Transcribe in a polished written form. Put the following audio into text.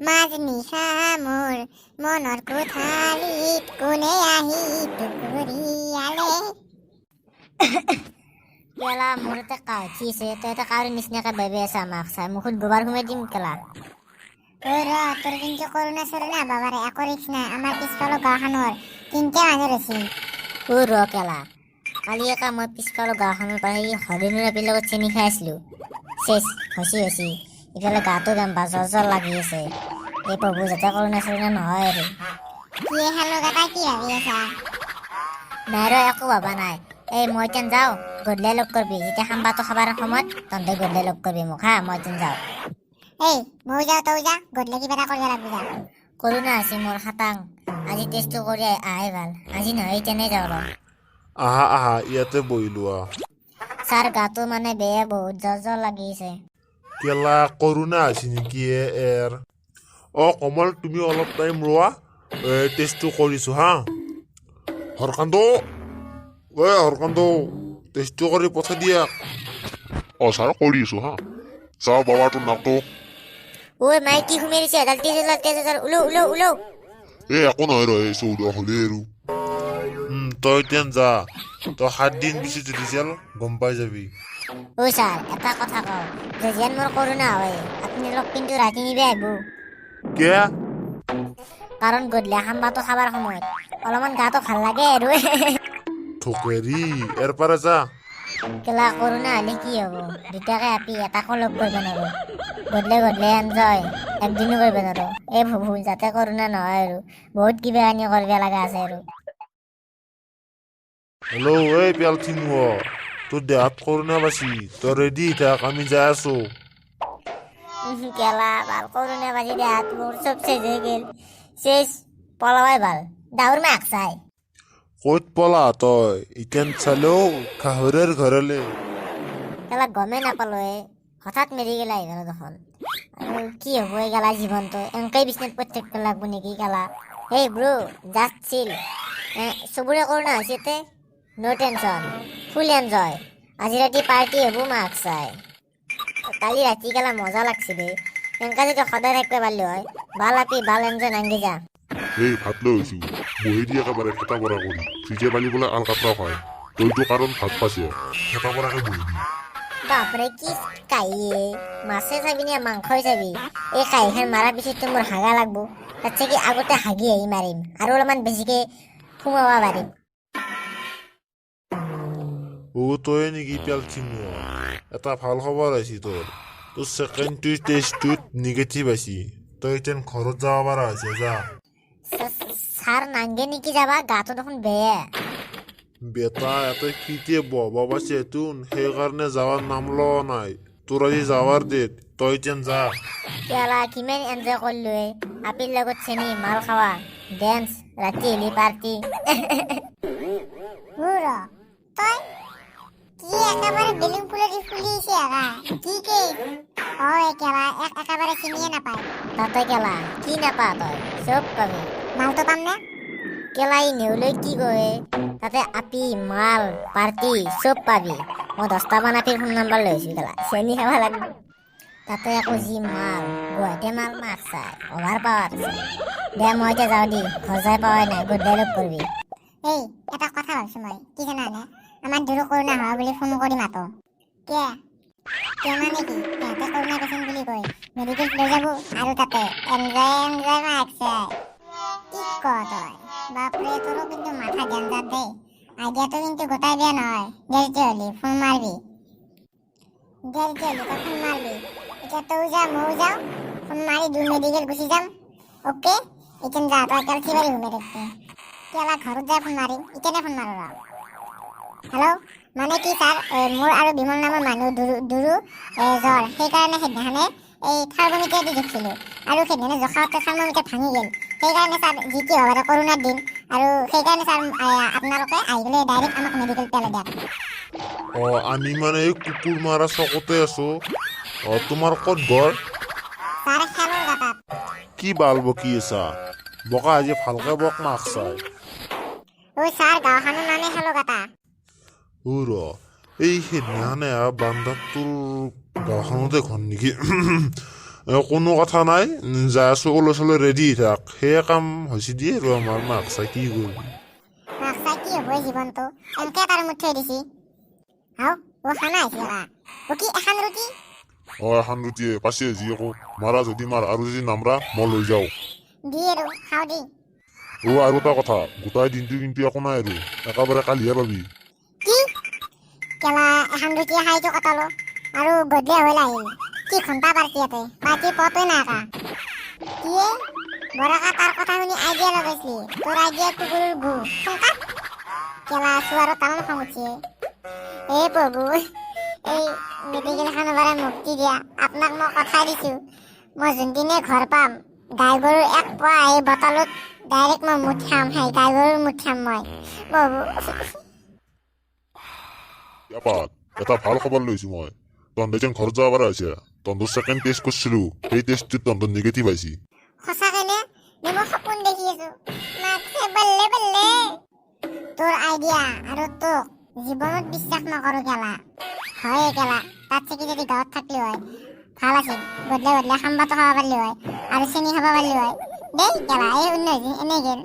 মাজ নিশা মোৰ মনৰ কোঠালিত কোনে আহি টুকুৰিয়ালে। কেলা মোৰ এটা কাহ উঠিছে, তই এটা কাউৰী নিচিনাকে বেবে আছা আমাক চাই, মুখত গোবৰ সোমাই দিম কেলা। তোৰ কিন্তু কৰোণা চৰোণা বাবাৰে একো ৰিক্স নাই। আমাৰ পিছফালৰ গাঁওখনৰ 3টা মানুহ ৰৈছি। কেলা কালি একা মই পিছফালৰ গাঁওখনৰ পৰা সেই হৰিণৰ আপিৰ লগত চেনি খাই আছিলো। চেচ হচি ইফালে গাটো বেম্বা জ্বৰ লাগি আছে। এই প্ৰভু যাতে কৰোণা চৰোণা নহয় আৰু। কি হেল্ল' গাতা, কি ভাবি আছা? নাই ৰ একো ভবা নাই। এই মই তেন যাওঁ, গধূলি লগ কৰবি। যেতিয়া খাম্বাটো খাবাৰ সময়ত তহঁতে গধূলি লগ কৰবি মোক হা, মই তেন যাওঁ। ময়ো যাওঁ, তই যা, গধূলি কিবা এটা কৰিব লাগব যা। কৰোণা আছে মোৰ খাটাং, আজি টেষ্টটো কৰি আহে ভাল। আজি নহয় তেনেই যাওঁ ৰ। আহা ইয়াতে বহি লোৱা। ছাৰ গাটো মানে বেয়া, বহুত জ্বৰ লাগিছে। কেলা কৰোণা আছে নেকি এৰ? কমল তুমি অলপ টাইম ৰোৱা, টেষ্টটো কৰিছো হা। হৰকান্ত টেষ্টটো কৰি পঠাই দিয়া। ছাৰ কৰি আছো হা। চাও বাবাটোৰ নামটো। ঐ মাই কি সুমাই দিছে, তেজ ওলো। একো নহয় ৰ, এই চৌধা হলে আৰু। তই এতিয়া যা, তই 7 দিন পিছত ৰিজাল্ট গম পাই যাবি। ছাৰ এটা কথা কওঁ, যেন মোৰ কৰোণা হয় আপোনালোক কিন্তু ৰাতি নিবে আহিব। কিয়? কাৰণ গধূলি খাম্বাটো খাবাৰ সময়ত অলপমান গাটো ভাল লাগে আৰু। ঠকেৰি এৰ পৰা যা। কেলা কৰোণা হলে কি হব, দুটাকে আপি এটাকো লগ কৰিব নোৱাৰো। গধূলি এনজয় একদিনো কৰিব নোৱাৰো। এই ভুল যাতে কৰোণা নহয় আৰু, বহুত কিবা কানি কৰিব লগা আছে আৰু। হেল্ল' এই পেলথিন তোৰ দেহাত কৰোণা বাচি, তই ৰেডি থাক, আমি যাই আছো। কেলা ভাল কৰোণা বাজি দেহাত মোৰ চব চেজ হৈ গেল। চেজ পলাবাই ভাল, দাউৰ মাক চাই। ক'ত পলা তই? ইতেন চালেও খাহৰেৰ ঘৰলে। কেলা গমেই নাপালো হঠাৎ মেডিকেল আহি গেল দেখোন। আৰু কি হব এই গেলা জীৱনটো, এনেকেই বিচনাত পৰি থাকিব লাগব নেকি কেলা? হেই ব্ৰো, জাষ্ট চিল। চবৰে কৰোণা হৈছে ইয়াতে, নো টেনচন, ফুল এনজয়। আজি ৰাতি পাৰ্টি হব মাক চাই। কালি ৰাতি কেলা মজা লাগছে দেই। এনেকা যদি সদায় থাকিব পাৰিলো হয়, ভাল আপি ভাল এনজয় নাংগে যা। এই ভাত লৈ আহিছো, বহি দি একেবাৰে ফেটা পৰা কৰি। ফ্ৰিজে পালি বোলে আলকাতৰা হয়, তইতো কাৰণ ভাত পাইছে, ফেটা পৰাকে বহি দি। বাপৰে কি কাহিয়ে, মাছে চাবি নে মাংসই চাবি? এই কাহিখন মাৰাৰ পিছততো মোৰ হাগা লাগব। তাতছে কি আগতে হাগি আহি মাৰিম, আৰু অলপমান বেছিকে সোমাব পাৰিম। তই নেকি পেলথিন? এটা ভাল খবৰ আহিছে তোৰ ছেকেণ্ড টেষ্টটোত নিগেটিভ আহিছে। তই এতিয়া ঘৰত যাব পাৰা হৈছে, যা। ছাৰ নাংগে নেকি যাবা, গাটো দেখোন বেয়া। বেটা এটা কেতিয়া বহবা পাইছে তোন, সেইকাৰণে যাৱাৰ নাম লোৱা নাই। তোৰ আজি যাৱাৰ ডেট, তই এতিয়া যা। কেলা কিমান এনজয় কৰিলো আপিৰ লগত চেনি মাল খাৱা, ডেন্স, ৰাতি হলি পাৰ্টি। তই কি একেবাৰে বেলুন ফুলেদি ফুলিছে আকা? কি কে? কেলা একেবাৰে চিনিয়ে নাপায়। তাতে কেলা কি নাপা তই, চব পাবি। মালটো পাম নে? কেলা ই নেউলৈ কি কয়, তাতে আপি মাল পাৰ্টি চব পাবি। মই 10টা মান আপিৰ ফোন নাম্বাৰ লৈছো কেলা, চেনি খাব লাগব। তাতে আকৌ যি মাল, গুৱাহাটী মাল মাক চাই অভাৰ পাৱাৰ আছে। দে মই এতিয়া যাওঁ দি, ঘৰ যাই পাৱাই নাই, গধূলি লগ কৰবি। এটা কথা ভাবছো মই, কি জানানে? আমাৰ দুৰো কৰোণা হোৱা বুলি ফোন কৰি মাতো। কিয় মানে কি, সিহঁতে কৰোণা পেচেণ্ট বুলি কয়, মেডিকেল লৈ যাব আৰু তাতে এনজয় মাক চাই। কি ক তই? বাপৰে, তোৰো কিন্তু মাথা গেঞ্জাত দেই। আইডিয়াটো কিন্তু গোটাই বেয়া নহয়। দেৰিকে হলি ফোন মাৰবি। এতিয়া তই যা, ময়ো যাওঁ, ফোন মাৰি মেডিকেল গুচি যাম। অকে, এতিয়া যা, তই কেলচি বাৰী ঘুমে থাকবি। কেলা ঘৰত যাই ফোন মাৰিম, ইতেনে ফোন মাৰো ৰ। হেল্ল', মানে কি ছাৰ, মোৰ আৰু বিমল নামৰ মানুহ দুৰো জ্বৰ। সেইকাৰণে সেইদিনাখনে এই থাৰ্মোমিটাৰ দি জুখিছিলোঁ, আৰু সেইদিনা জখাওঁতে থাৰ্মোমিটাৰ ভাঙি গ'ল। সেইকাৰণে ছাৰ যি কি হ'ব, কৰোণাৰ দিন, আৰু সেইকাৰণে ছাৰ আপোনালোকে আহি পেলাই ডাইৰেক্ট আমাক মেডিকেল পেলাই দিয়ক। আমি মানে এই কুকুৰ মাৰা চকতে আছো। তোমাৰ ক'ত ঘৰ? ছাৰ খেলৰ গাঁতাত। কি বাল বকি আছা? বকা আজি ভালকে বক মাক চাই। ছাৰ গাঁওখনৰ নামে খেলৰ গাঁতা। এই সেইদিনাখনে বান্দাটোৰ গাঁওখনতে ঘৰ নেকি? কোনো কথা নাই যা আছো ওলচলে ৰেডি থাক সেয়ে কাম হৈছে দিয়ে আৰু আমাৰ মাক চাই কি কৰিবি মাকচাই কি হ'ব এই জীৱনটো এনেকে তাৰ মুঠ থৈ দিছি হাও ও খানা আহিছে ও কি এখন ৰুটি এখন ৰুটিয়ে পাছে যি আকৌ মাৰা যদি মাৰ আৰু যদি নামৰা মই লৈ যাওঁ দি আৰু খাওঁ দি আৰু এটা কথা গোটাই দিনটো কিন্তু একো নাই আৰু একেবাৰে কালিহে পাবি কি কেলা এখন ৰুটি খাইতো কটালো আৰু গধূলি হ'ল আহিল কি ঘণ্টা পাৰ্টি ইয়াতে পাৰ্টি পতই নাই কা কিয়ে বৰকা তাৰ কথা শুনি আইডিয়া লগাইছিলি তোৰ আইডিয়া কুকুৰৰ গু শংকা কেলা আছো আৰু তামাম খং উঠিছে এই প্ৰভু এই মেডিকেলখনৰ পৰা মুক্তি দিয়া আপোনাক মই কথা দিছো মই যোনদিনে ঘৰ পাম গাই গৰুৰ এক পোৱা এই বটলত ডাইৰেক্ট মই মুঠ খাম সেই গাই গৰুৰ মুঠ খাম মই প্ৰভু ইয়াপাত এটা ভাল খবৰ লৈছো মই তহঁতে যেন ঘৰত যাব পৰা হৈছে তহঁতৰ ছেকেণ্ড টেষ্ট কৰিছিলো সেই টেষ্টটোত তহঁতৰ নিগেটিভ আহিছে সঁচাকে নে মই সপোন দেখি আছো মাছে বল্লে বল্লে তোৰ আইডিয়া আৰু তোক জীৱনত বিশ্বাস নকৰো কেলা হয় কেলা তাত চাকি যদি গাঁৱত থাকলি হয় ভাল আছিল গধূলি গধূলি খাম্বাটো খাব পাৰিলি হয় আৰু চেনি খাব পাৰিলি হয় দেই কেলা এই উন্নতি এনেই গেল